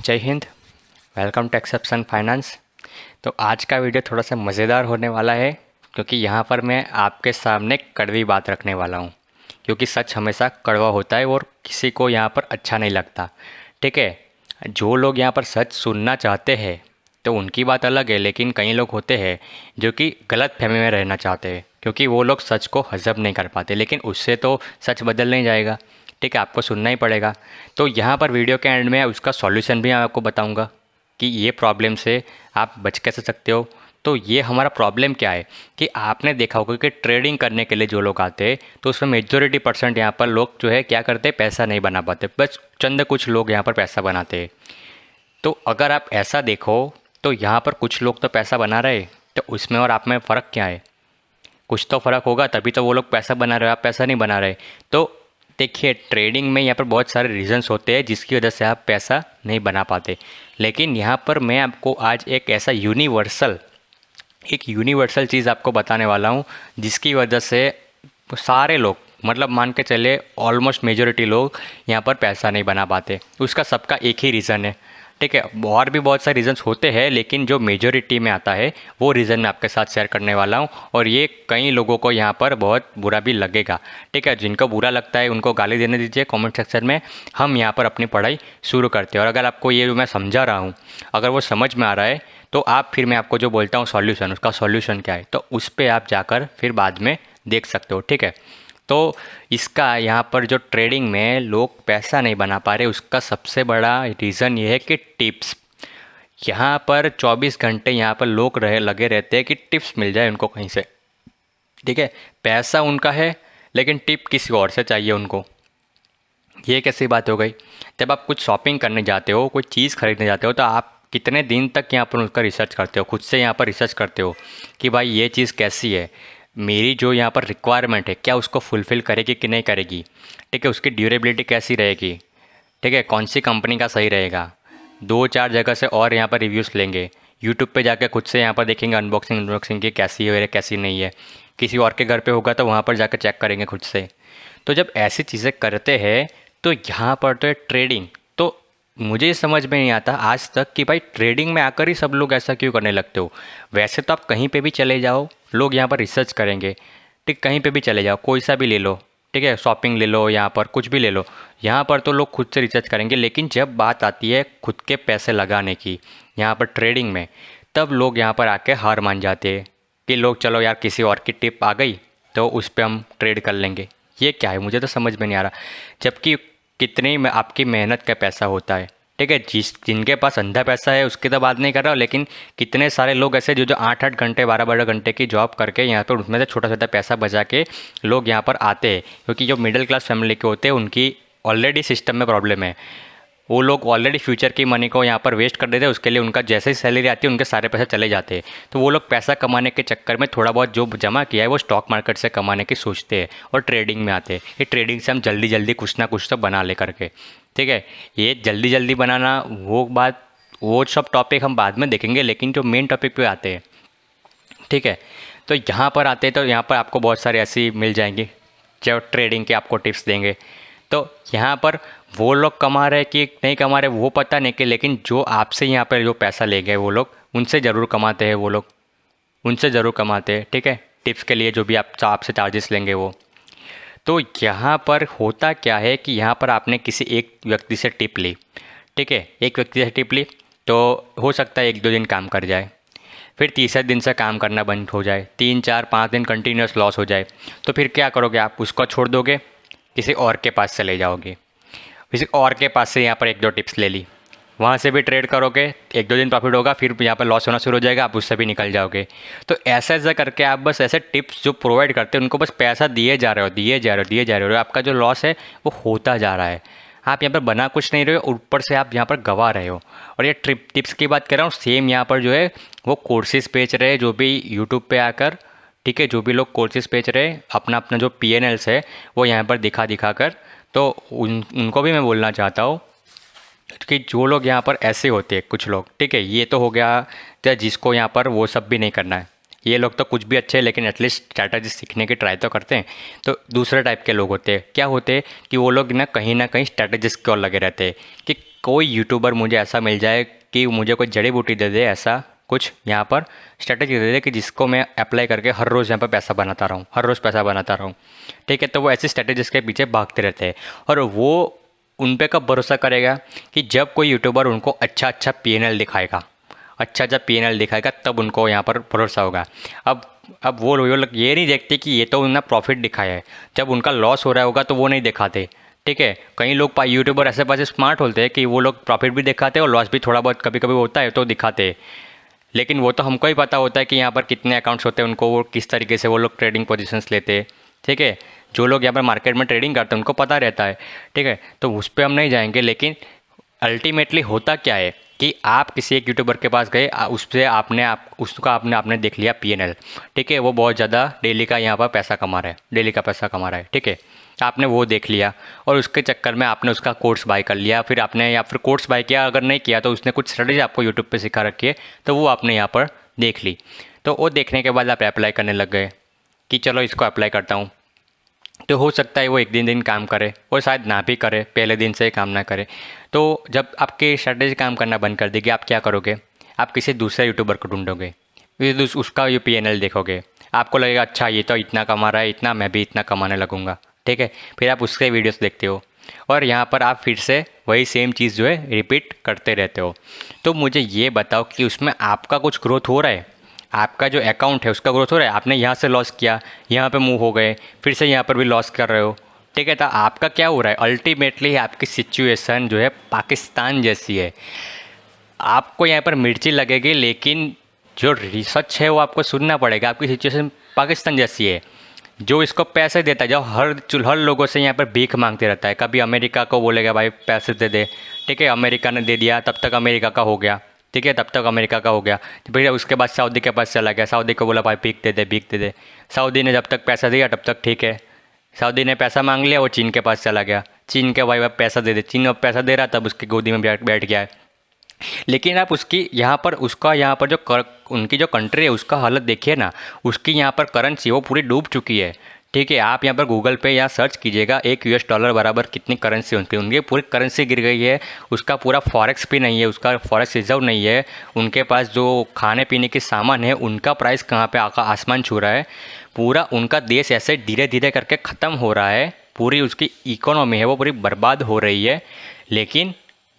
जय Hind. Welcome to exception finance. तो आज का वीडियो थोड़ा सा मज़ेदार होने वाला है क्योंकि यहाँ पर मैं आपके सामने कड़वी बात रखने वाला हूँ। क्योंकि सच हमेशा कड़वा होता है और किसी को यहाँ पर अच्छा नहीं लगता। ठीक है, जो लोग यहाँ पर सच सुनना चाहते हैं तो उनकी बात अलग है, लेकिन कई लोग होते हैं जो कि गलत फहमी में रहना चाहते हैं क्योंकि वो लोग सच को हज़म नहीं कर पाते, लेकिन उससे तो सच बदल नहीं जाएगा। ठीक है, आपको सुनना ही पड़ेगा। तो यहाँ पर वीडियो के एंड में उसका सॉल्यूशन भी मैं आपको बताऊँगा कि ये प्रॉब्लम से आप बच कैसे सकते हो। तो ये हमारा प्रॉब्लम क्या है कि आपने देखा होगा कि ट्रेडिंग करने के लिए जो लोग आते हैं तो उसमें मेजॉरिटी परसेंट यहाँ पर लोग जो है क्या करते हैं, पैसा नहीं बना पाते। बस चंद कुछ लोग यहाँ पर पैसा बनाते हैं। तो अगर आप ऐसा देखो तो यहाँ पर कुछ लोग तो पैसा बना रहे, तो उसमें और आप में फ़र्क क्या है? कुछ तो फ़र्क होगा, तभी तो वो लोग पैसा बना रहे हो, आप पैसा नहीं बना रहे। तो देखिए, ट्रेडिंग में यहाँ पर बहुत सारे रीज़न्स होते हैं जिसकी वजह से आप पैसा नहीं बना पाते। लेकिन यहाँ पर मैं आपको आज एक यूनिवर्सल चीज़ आपको बताने वाला हूँ जिसकी वजह से सारे लोग, मतलब मान के चले ऑलमोस्ट मेजॉरिटी लोग यहाँ पर पैसा नहीं बना पाते। उसका सबका एक ही रीज़न है। ठीक है, और भी बहुत सारे रीज़न्स होते हैं, लेकिन जो मेजॉरिटी में आता है वो रीज़न मैं आपके साथ शेयर करने वाला हूँ। और ये कई लोगों को यहाँ पर बहुत बुरा भी लगेगा। ठीक है, जिनको बुरा लगता है उनको गाली देने दीजिए कमेंट सेक्शन में। हम यहाँ पर अपनी पढ़ाई शुरू करते हैं और अगर आपको ये जो मैं समझा रहा हूँ अगर वो समझ में आ रहा है तो आप फिर मैं आपको जो बोलता हूँ सॉल्यूशन, उसका सॉल्यूशन क्या है तो उस पर आप जाकर फिर बाद में देख सकते हो। ठीक है, तो इसका यहाँ पर जो ट्रेडिंग में लोग पैसा नहीं बना पा रहे उसका सबसे बड़ा रीज़न ये है कि टिप्स। यहाँ पर 24 घंटे यहाँ पर लोग लगे रहते हैं कि टिप्स मिल जाए उनको कहीं से। ठीक है, पैसा उनका है लेकिन टिप किसी और से चाहिए उनको। ये कैसी बात हो गई? जब आप कुछ शॉपिंग करने जाते हो, कोई चीज़ खरीदने जाते हो तो आप कितने दिन तक यहाँ पर उसका रिसर्च करते हो, खुद से यहाँ पर रिसर्च करते हो कि भाई ये चीज़ कैसी है, मेरी जो यहाँ पर रिक्वायरमेंट है क्या उसको फुलफ़िल करेगी कि नहीं करेगी। ठीक है, उसकी ड्यूरेबिलिटी कैसी रहेगी। ठीक है, कौन सी कंपनी का सही रहेगा। 2-4 जगह से और यहाँ पर रिव्यूज़ लेंगे, यूट्यूब पे जाके खुद से यहाँ पर देखेंगे अनबॉक्सिंग की कैसी है कैसी नहीं है। किसी और के घर पे होगा तो वहाँ पर जाकर चेक करेंगे खुद से। तो जब ऐसी चीज़ें करते हैं तो यहाँ पर तो है ट्रेडिंग। तो मुझे समझ में नहीं आता आज तक कि भाई ट्रेडिंग में आकर ही सब लोग ऐसा क्यों करने लगते हो। वैसे तो आप कहीं पे भी चले जाओ, लोग यहाँ पर रिसर्च करेंगे। ठीक, कहीं पे भी चले जाओ, कोई सा भी ले लो। ठीक है, शॉपिंग ले लो, यहाँ पर कुछ भी ले लो, यहाँ पर तो लोग खुद से रिसर्च करेंगे। लेकिन जब बात आती है खुद के पैसे लगाने की यहाँ पर ट्रेडिंग में, तब लोग यहाँ पर आके हार मान जाते हैं कि लोग चलो यार किसी और की टिप आ गई तो उस पर हम ट्रेड कर लेंगे। ये क्या है, मुझे तो समझ में नहीं आ रहा। जबकि कितनी में आपकी मेहनत का पैसा होता है। ठीक है, जिनके पास अंधा पैसा है उसकी तो बात नहीं कर रहा हूँ, लेकिन कितने सारे लोग ऐसे जो 8-8 घंटे 12-12 घंटे की जॉब करके यहाँ पर उसमें से छोटा छोटा पैसा बचा के लोग यहाँ पर आते हैं। क्योंकि जो मिडिल क्लास फैमिली के होते हैं उनकी ऑलरेडी सिस्टम में प्रॉब्लम है। वो लोग ऑलरेडी फ्यूचर की मनी को यहाँ पर वेस्ट कर देते हैं, उसके लिए उनका जैसे ही सैलरी आती है उनके सारे पैसे चले जाते हैं। तो वो लोग पैसा कमाने के चक्कर में थोड़ा बहुत जो जमा किया है वो स्टॉक मार्केट से कमाने की सोचते हैं और ट्रेडिंग में आते हैं। ये ट्रेडिंग से हम जल्दी जल्दी कुछ ना कुछ तो बना ले करके। ठीक है, ये जल्दी जल्दी बनाना वो सब टॉपिक हम बाद में देखेंगे, लेकिन जो मेन टॉपिक पे आते हैं। ठीक है, तो यहाँ पर आते हैं तो यहाँ पर आपको बहुत सारे ऐसी मिल जाएंगी जो ट्रेडिंग के आपको टिप्स देंगे। तो यहाँ पर वो लोग कमा रहे कि नहीं कमा रहे वो पता नहीं कि, लेकिन जो आपसे यहाँ पर जो पैसा ले गए वो लोग उनसे ज़रूर कमाते हैं, वो लोग उनसे ज़रूर कमाते हैं। ठीक है, टिप्स के लिए जो भी आपसे चार्जेस लेंगे वो। तो यहाँ पर होता क्या है कि यहाँ पर आपने किसी एक व्यक्ति से टिप ली। ठीक है, एक व्यक्ति से टिप ली तो हो सकता है 1-2 दिन काम कर जाए, फिर तीसरे दिन से काम करना बंद हो जाए, 3-4-5 दिन कंटिन्यूस लॉस हो जाए। तो फिर क्या करोगे, आप उसको छोड़ दोगे, किसी और के पास चले जाओगे। किसी और के पास से यहाँ पर 1-2 टिप्स ले ली, वहाँ से भी ट्रेड करोगे, 1-2 दिन प्रॉफिट होगा, फिर यहाँ पर लॉस होना शुरू हो जाएगा, आप उससे भी निकल जाओगे। तो ऐसा ऐसा करके आप बस ऐसे टिप्स जो प्रोवाइड करते हैं उनको बस पैसा दिए जा रहे हो, दिए जा रहे हो, दिए जा रहे हो। आपका जो लॉस है वो होता जा रहा है। आप यहाँ पर बना कुछ नहीं रहे हो, ऊपर से आप यहाँ पर गवा रहे हो। और ये टिप्स की बात कर रहा हूँ, सेम यहाँ पर जो है वो कोर्सेज बेच रहे हैं जो भी यूट्यूब पर आकर। ठीक है, जो भी लोग कोर्सेज बेच रहे हैं अपना अपना जो PNLs है वो यहाँ पर दिखा दिखा कर, तो उनको भी मैं बोलना चाहता हूँ कि जो लोग यहाँ पर ऐसे होते हैं कुछ लोग। ठीक है, ये तो हो गया जिसको यहाँ पर वो सब भी नहीं करना है। ये लोग तो कुछ भी अच्छे हैं लेकिन एटलीस्ट स्ट्रैटेजी सीखने की ट्राई तो करते हैं। तो दूसरे टाइप के लोग होते हैं, क्या होते हैं कि वो लोग ना कहीं स्ट्रैटेजिस्ट की ओर लगे रहते हैं कि कोई यूट्यूबर मुझे ऐसा मिल जाए कि मुझे कोई जड़ी बूटी दे दे, ऐसा कुछ यहाँ पर स्ट्रैटेजी दे दे कि जिसको मैं अप्लाई करके हर रोज़ यहाँ पर पैसा बनाता रहूँ, हर रोज़ पैसा बनाता रहूँ। ठीक है, तो वो ऐसी स्ट्रैटेजीज के पीछे भागते रहते हैं। और वो उन पे कब भरोसा करेगा कि जब कोई यूट्यूबर उनको अच्छा पीएनएल दिखाएगा, जब पीएनएल दिखाएगा तब उनको यहाँ पर भरोसा होगा। अब वो लोग ये नहीं देखते कि ये तो उन्होंने प्रॉफिट दिखाया है, जब उनका लॉस हो रहा होगा तो वो नहीं दिखाते। ठीक है, कई लोग यूट्यूबर ऐसे पास स्मार्ट होते हैं कि वो लोग प्रॉफिट भी दिखाते हैं और लॉस भी थोड़ा बहुत कभी कभी होता है तो दिखाते हैं। लेकिन वो तो हमको ही पता होता है कि यहाँ पर कितने अकाउंट्स होते हैं, उनको वो किस तरीके से वो लोग ट्रेडिंग पोजीशंस लेते हैं। ठीक है, जो लोग यहाँ पर मार्केट में ट्रेडिंग करते हैं उनको पता रहता है। ठीक है, तो उस पर हम नहीं जाएंगे। लेकिन अल्टीमेटली होता क्या है कि आप किसी एक यूट्यूबर के पास गए, उससे आपने देख लिया पीएनएल। ठीक है, वो बहुत ज़्यादा डेली का यहाँ पर पैसा कमा रहा है, डेली का पैसा कमा रहा है। ठीक है, आपने वो देख लिया और उसके चक्कर में आपने उसका कोर्स बाय कर लिया, फिर आपने या फिर कोर्स बाय किया, अगर नहीं किया तो उसने कुछ स्ट्रेटेजी आपको यूट्यूब पे सिखा रखी है तो वो आपने यहाँ पर देख ली। तो वो देखने के बाद आप अप्लाई करने लग गए कि चलो इसको अप्लाई करता हूँ। तो हो सकता है वो एक दिन काम करे और शायद ना भी करे, पहले दिन से काम ना करे। तो जब आपकी स्ट्रेटेजी काम करना बंद कर देगी, आप क्या करोगे? आप किसी दूसरे यूट्यूबर को ढूंढोगे, फिर उसका ये पीएनएल देखोगे, आपको लगेगा अच्छा ये तो इतना कमा रहा है, इतना मैं भी इतना कमाने लगूंगा। ठीक है, फिर आप उसके वीडियोस देखते हो और यहाँ पर आप फिर से वही सेम चीज़ जो है रिपीट करते रहते हो। तो मुझे ये बताओ कि उसमें आपका कुछ ग्रोथ हो रहा है? आपका जो अकाउंट है उसका ग्रोथ हो रहा है? आपने यहाँ से लॉस किया, यहाँ पे मूव हो गए, फिर से यहाँ पर भी लॉस कर रहे हो। ठीक है, तो आपका क्या हो रहा है? अल्टीमेटली आपकी सिचुएशन जो है पाकिस्तान जैसी है। आपको यहाँ पर मिर्ची लगेगी लेकिन जो रिसर्च है वो आपको सुनना पड़ेगा। आपकी सिचुएशन पाकिस्तान जैसी है। जो इसको पैसे देता है, जो हर लोगों से यहाँ पर भीख मांगते रहता है, कभी अमेरिका को बोलेगा भाई पैसे दे दे। ठीक है, अमेरिका ने दे दिया तब तक अमेरिका का हो गया। ठीक है, तब तक अमेरिका का हो गया, तो फिर उसके बाद सऊदी के पास चला गया, सऊदी को बोला भाई भीख दे दे, भीख दे दे। सऊदी ने जब तक पैसा दिया तब तक ठीक है। सऊदी ने पैसा मांग लिया, वो चीन के पास चला गया, चीन के भाई पैसा दे दे, चीन अब पैसा दे रहा तब उसकी गोदी में बैठ गया है। लेकिन आप उसकी यहाँ पर उनकी जो कंट्री है उसका हालत देखिए ना, उसकी यहाँ पर करेंसी वो पूरी डूब चुकी है। ठीक है, आप यहाँ पर गूगल पे या सर्च कीजिएगा $1 बराबर कितनी करेंसी उनकी पूरी करेंसी गिर गई है। उसका पूरा फॉरेक्स भी नहीं है, उसका फॉरेक्स रिजर्व नहीं है। उनके पास जो खाने पीने के सामान है उनका प्राइस कहाँ पे आसमान छू रहा है। पूरा उनका देश ऐसे धीरे धीरे करके ख़त्म हो रहा है, पूरी उसकी इकोनॉमी है वो पूरी बर्बाद हो रही है। लेकिन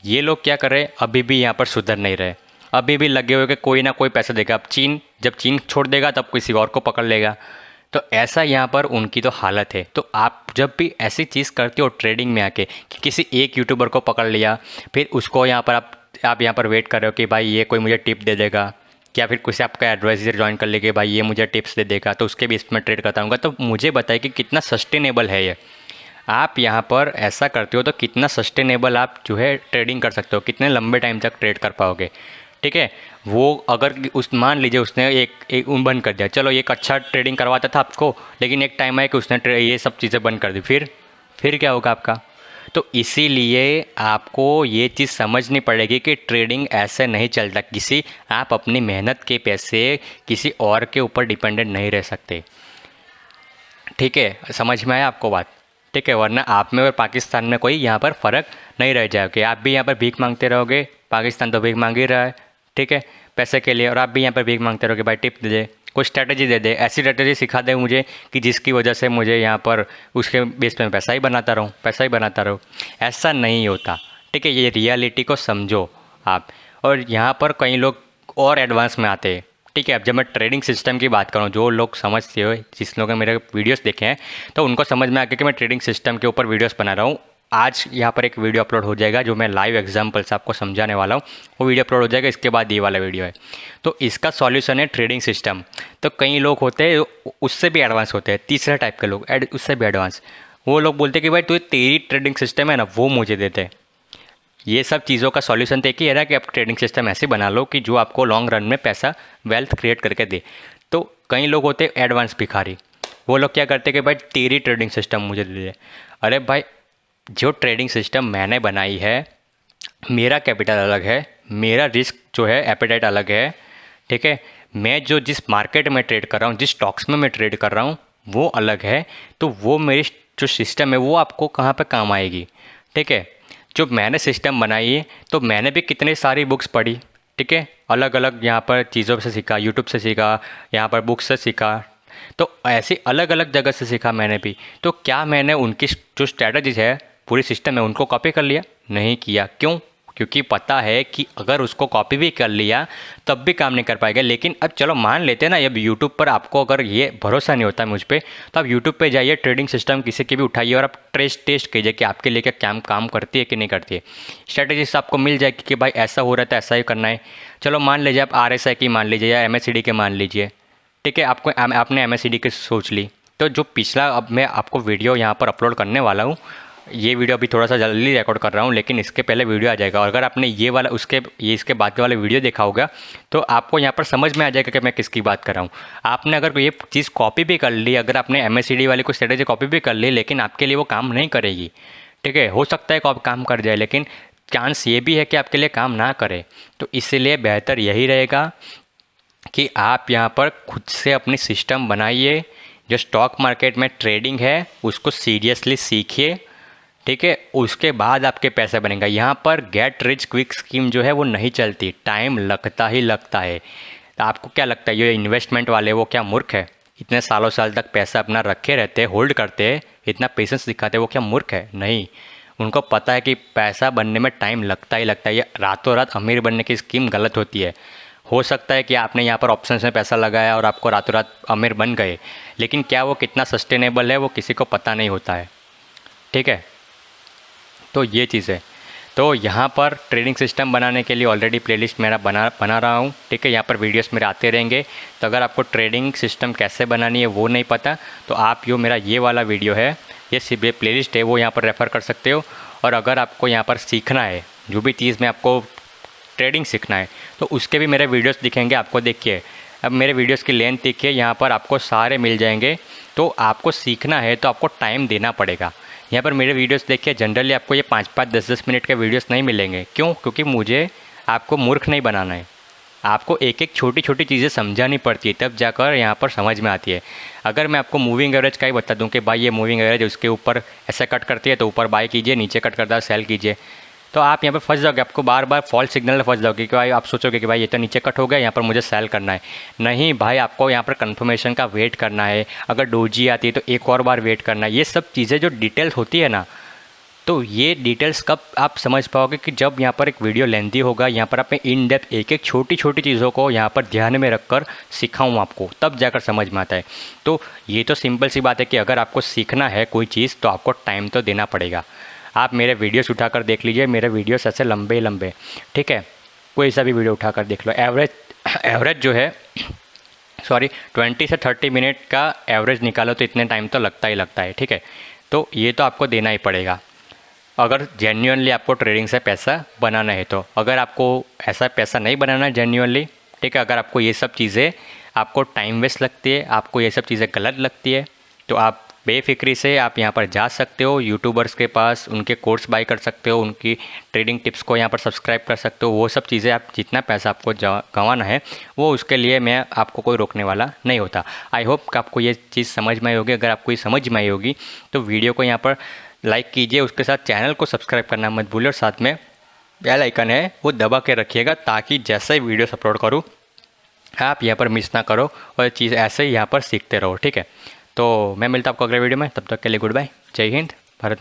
ये लोग क्या कर रहे हैं? अभी भी यहाँ पर सुधर नहीं रहे, अभी भी लगे हुए कि कोई ना कोई पैसा देगा। अब जब चीन छोड़ देगा तब किसी और को पकड़ लेगा। तो ऐसा यहाँ पर उनकी तो हालत है। तो आप जब भी ऐसी चीज़ करते हो ट्रेडिंग में आके कि किसी एक यूट्यूबर को पकड़ लिया, फिर उसको यहाँ पर आप यहाँ पर वेट कर रहे हो कि भाई ये कोई मुझे टिप दे देगा, या फिर किसी आपका एडवाइज़र ज्वाइन कर लेके भाई ये मुझे टिप्स दे देगा तो उसके बेस में ट्रेड करता हूँ। तो मुझे बताइए कि कितना सस्टेनेबल है ये। आप यहाँ पर ऐसा करते हो तो कितना सस्टेनेबल आप जो है ट्रेडिंग कर सकते हो, कितने लंबे टाइम तक ट्रेड कर पाओगे। ठीक है, वो अगर मान लीजिए उसने एक बंद कर दिया, चलो एक अच्छा ट्रेडिंग करवाता था आपको, लेकिन एक टाइम आया कि उसने ये सब चीज़ें बंद कर दी, फिर क्या होगा आपका? तो इसीलिए आपको ये चीज़ समझनी पड़ेगी कि ट्रेडिंग ऐसे नहीं चलता। आप अपनी मेहनत के पैसे किसी और के ऊपर डिपेंडेंट नहीं रह सकते। ठीक है, समझ में आया आपको बात? ठीक है, वरना आप में और पाकिस्तान में कोई यहाँ पर फ़र्क नहीं रह जाएगा। आप भी यहाँ पर भीख मांगते रहोगे, पाकिस्तान तो भीख मांग ही रहा है। ठीक है, पैसे के लिए, और आप भी यहाँ पर भीख मांगते रहोगे भाई टिप दे दे, कोई स्ट्रैटेजी दे दे, ऐसी स्ट्रैटेजी सिखा दे मुझे कि जिसकी वजह से मुझे यहाँ पर उसके बेस पे पैसा ही बनाता रहूँ। ऐसा नहीं होता। ठीक है, ये रियलिटी को समझो आप। और यहाँ पर कई लोग और एडवांस में आते हैं। ठीक है, अब जब मैं ट्रेडिंग सिस्टम की बात करूँ, जो लोग समझते हो, जिस लोगों ने मेरे वीडियोस देखे हैं तो उनको समझ में आ गया कि मैं ट्रेडिंग सिस्टम के ऊपर वीडियोस बना रहा हूँ। आज यहाँ पर एक वीडियो अपलोड हो जाएगा जो मैं लाइव एग्जांपल से आपको समझाने वाला हूँ, वो वीडियो अपलोड हो जाएगा। इसके बाद ये वाला वीडियो है। तो इसका सॉल्यूशन है ट्रेडिंग सिस्टम। तो कई लोग होते हैं उससे भी एडवांस होते हैं, तीसरे टाइप के लोग उससे भी एडवांस, वो लोग बोलते हैं कि भाई तेरी ट्रेडिंग सिस्टम है ना वो मुझे देते। ये सब चीज़ों का सॉल्यूशन तो एक ही है ना कि आप ट्रेडिंग सिस्टम ऐसे बना लो कि जो आपको लॉन्ग रन में पैसा वेल्थ क्रिएट करके दे। तो कई लोग होते हैं एडवांस भिखारी, वो लोग क्या करते हैं कि भाई तेरी ट्रेडिंग सिस्टम मुझे दे दे। अरे भाई, जो ट्रेडिंग सिस्टम मैंने बनाई है, मेरा कैपिटल अलग है, मेरा रिस्क जो है एपेटाइट अलग है। ठीक है, मैं जो जिस मार्केट में ट्रेड कर रहा हूँ, जिस स्टॉक्स में मैं ट्रेड कर रहा हूँ वो अलग है। तो वो मेरी जो सिस्टम है वो आपको कहाँ पे काम आएगी, ठीक है। जो मैंने सिस्टम बनाई है तो मैंने भी कितने सारी बुक्स पढ़ी, ठीक है, अलग अलग यहाँ पर चीज़ों से सीखा, यूट्यूब से सीखा, यहाँ पर बुक्स से सीखा, तो ऐसी अलग अलग जगह से सीखा मैंने भी। तो क्या मैंने उनकी जो स्ट्रैटेजीज है, पूरी सिस्टम है, उनको कॉपी कर लिया? नहीं किया। क्यों? क्योंकि पता है कि अगर उसको कॉपी भी कर लिया तब भी काम नहीं कर पाएगा। लेकिन अब चलो मान लेते हैं ना, अब यूट्यूब पर आपको अगर ये भरोसा नहीं होता मुझ पे, तो आप यूट्यूब पे जाइए, ट्रेडिंग सिस्टम किसी की भी उठाइए और आप टेस्ट कीजिए कि आपके लिए क्या काम करती है कि नहीं करती है। स्ट्रैटेजीज आपको मिल जाएगी कि भाई ऐसा हो रहा था, ऐसा ही करना है। चलो मान लीजिए आप RSI की मान लीजिए या MACD के मान लीजिए, ठीक है, आपने MACD की सोच ली। तो जो पिछला, अब मैं आपको वीडियो यहाँ पर अपलोड करने वाला हूँ, ये वीडियो अभी थोड़ा सा जल्दी रिकॉर्ड कर रहा हूँ, लेकिन इसके पहले वीडियो आ जाएगा। और अगर आपने ये वाला इसके बाद के वाला वीडियो देखा होगा तो आपको यहाँ पर समझ में आ जाएगा कि मैं किसकी बात कर रहा हूँ। आपने अगर ये चीज़ कॉपी भी कर ली, अगर आपने MACD वाली कोई स्ट्रेटेजी कॉपी भी कर ली, लेकिन आपके लिए वो काम नहीं करेगी, ठीक है। हो सकता है काम कर जाए, लेकिन चांस ये भी है कि आपके लिए काम ना करे। तो इसलिए बेहतर यही रहेगा कि आप यहाँ पर खुद से अपनी सिस्टम बनाइए। जो स्टॉक मार्केट में ट्रेडिंग है उसको सीरियसली सीखिए, ठीक है। उसके बाद आपके पैसे बनेंगे। यहाँ पर गेट रिच क्विक स्कीम जो है वो नहीं चलती, टाइम लगता ही लगता है। तो आपको क्या लगता है ये इन्वेस्टमेंट वाले वो क्या मूर्ख है? इतने सालों साल तक पैसा अपना रखे रहते, होल्ड करते, इतना पेशेंस दिखाते, वो क्या मूर्ख है? नहीं, उनको पता है कि पैसा बनने में टाइम लगता ही लगता है। ये रातों रात अमीर बनने की स्कीम गलत होती है। हो सकता है कि आपने यहाँ पर ऑप्शंस में पैसा लगाया और आपको रातों रात अमीर बन गए, लेकिन क्या वो कितना सस्टेनेबल है वो किसी को पता नहीं होता है, ठीक है। तो ये चीज़ है। तो यहाँ पर ट्रेडिंग सिस्टम बनाने के लिए ऑलरेडी प्लेलिस्ट मेरा बना रहा हूँ, ठीक है। यहाँ पर वीडियोस मेरे आते रहेंगे। तो अगर आपको ट्रेडिंग सिस्टम कैसे बनानी है वो नहीं पता, तो आप जो मेरा ये वाला वीडियो है, ये सिर्फ प्लेलिस्ट है, वो यहाँ पर रेफ़र कर सकते हो। और अगर आपको यहाँ पर सीखना है, जो भी चीज़ में आपको ट्रेडिंग सीखना है, तो उसके भी मेरे वीडियोस दिखेंगे आपको। देखिए अब मेरे वीडियोस की लेंथ देखिए, यहाँ पर आपको सारे मिल जाएंगे। तो आपको सीखना है तो आपको टाइम देना पड़ेगा। यहाँ पर मेरे वीडियोस देखिए, जनरली आपको ये 5-5, 10-10 मिनट के वीडियोस नहीं मिलेंगे। क्यों? क्योंकि मुझे आपको मूर्ख नहीं बनाना है। आपको एक एक छोटी छोटी चीज़ें समझानी पड़ती है, तब जाकर यहाँ पर समझ में आती है। अगर मैं आपको मूविंग एवरेज का ही बता दूँ कि भाई ये मूविंग एवरेज उसके ऊपर ऐसे कट करती है तो ऊपर बाय कीजिए, नीचे कट करता है सेल कीजिए, तो आप यहाँ पर फंस जाओगे। आपको बार बार फॉल्स सिग्नल में फंस जाओगे कि भाई आप सोचोगे कि भाई ये तो नीचे कट हो गया, यहाँ पर मुझे सेल करना है। नहीं भाई, आपको यहाँ पर कंफर्मेशन का वेट करना है। अगर डोजी आती है तो एक और बार वेट करना है। ये सब चीज़ें जो डिटेल्स होती है ना, तो ये डिटेल्स कब आप समझ पाओगे कि जब यहाँ पर एक वीडियो लेंथी होगा, यहाँ पर आपने इन डेप्थ एक एक छोटी छोटी चीज़ों को यहाँ पर ध्यान में रखकर सिखाऊँ आपको, तब जाकर समझ में आता है। तो ये तो सिंपल सी बात है कि अगर आपको सीखना है कोई चीज़ तो आपको टाइम तो देना पड़ेगा। आप मेरे वीडियोस उठाकर देख लीजिए, मेरे वीडियोस ऐसे लंबे लंबे, ठीक है, कोई सा भी वीडियो उठाकर देख लो। एवरेज जो है 20 से 30 मिनट का एवरेज निकालो तो इतने टाइम तो लगता ही लगता है, ठीक है। तो ये तो आपको देना ही पड़ेगा अगर जेन्युइनली आपको ट्रेडिंग से पैसा बनाना है। तो अगर आपको ऐसा पैसा नहीं बनाना है जेन्युइनली, ठीक है, अगर आपको ये सब चीज़ें आपको टाइम वेस्ट लगती है, आपको ये सब चीज़ें गलत लगती है, तो आप बेफिक्री से आप यहाँ पर जा सकते हो यूट्यूबर्स के पास, उनके कोर्स बाय कर सकते हो, उनकी ट्रेडिंग टिप्स को यहाँ पर सब्सक्राइब कर सकते हो। वो सब चीज़ें आप जितना पैसा आपको गंवाना है वो उसके लिए मैं आपको कोई रोकने वाला नहीं होता। आई होप कि आपको ये चीज़ समझ में आई होगी। अगर आपको ये समझ में आई होगी तो वीडियो को यहाँ पर लाइक कीजिए, उसके साथ चैनल को सब्सक्राइब करना मत भूलिए और साथ में बेल आइकन है वो दबा के रखिएगा, ताकि जैसे ही वीडियोस अपलोड करूँ आप यहाँ पर मिस ना करो और चीज़ ऐसे ही यहाँ पर सीखते रहो, ठीक है। तो मैं मिलता हूँ आपको अगले वीडियो में, तब तक के लिए गुड बाय, जय हिंद, भारत माता।